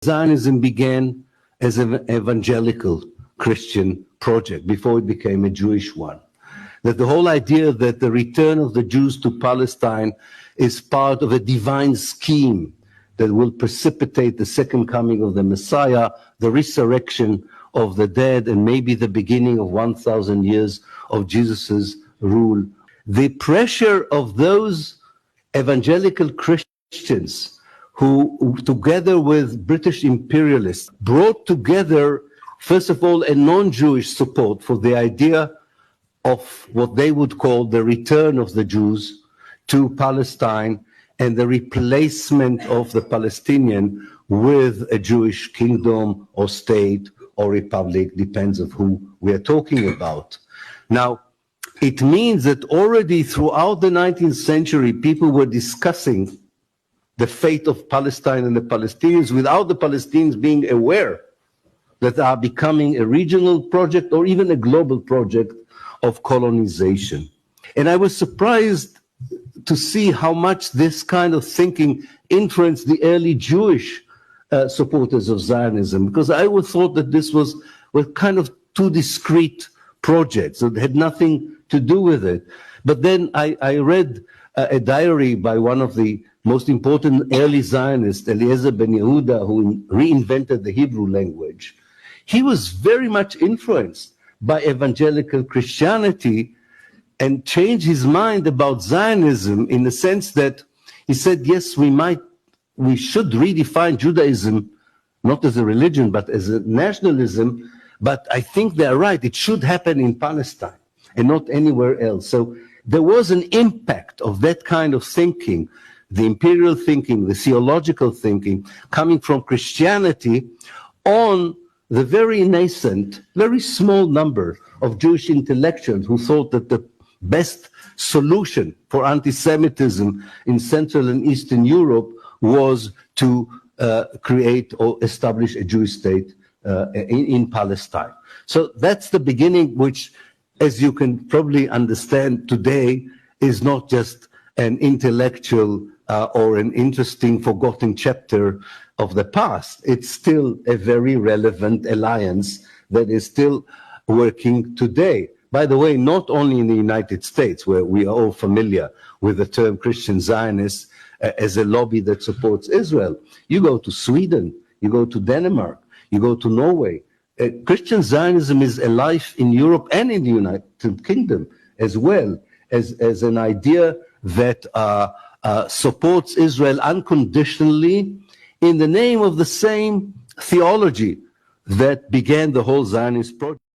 Zionism began as an evangelical Christian project before it became a Jewish one. That the whole idea that the return of the Jews to Palestine is part of a divine scheme that will precipitate the second coming of the Messiah, the resurrection of the dead, and maybe the beginning of 1,000 years of Jesus's rule. The pressure of those evangelical Christians who, together with British imperialists, brought together, first of all, a non-Jewish support for the idea of what they would call the return of the Jews to Palestine and the replacement of the Palestinian with a Jewish kingdom or state or republic, depends on who we are talking about. Now, it means that already throughout the 19th century, people were discussing the fate of Palestine and the Palestinians without the Palestinians being aware that they are becoming a regional project or even a global project of colonization. And I was surprised to see how much this kind of thinking influenced the early Jewish supporters of Zionism, because I always thought that this were kind of two discrete projects that had nothing to do with it. But then I read a diary by one of the most important early Zionists, Eliezer ben Yehuda, who reinvented the Hebrew language. He was very much influenced by evangelical Christianity and changed his mind about Zionism in the sense that he said, yes, we should redefine Judaism, not as a religion, but as a nationalism, but I think they're right. It should happen in Palestine and not anywhere else. So there was an impact of that kind of thinking, the imperial thinking, the theological thinking, coming from Christianity on the very nascent, very small number of Jewish intellectuals who thought that the best solution for anti-Semitism in Central and Eastern Europe was to create or establish a Jewish state in Palestine. So that's the beginning, which, as you can probably understand today, is not just an intellectual or an interesting forgotten chapter of the past. It's still a very relevant alliance that is still working today. By the way, not only in the United States, where we are all familiar with the term Christian Zionists as a lobby that supports Israel. You go to Sweden, you go to Denmark, you go to Norway. Christian Zionism is alive in Europe and in the United Kingdom as well as an idea that supports Israel unconditionally in the name of the same theology that began the whole Zionist project.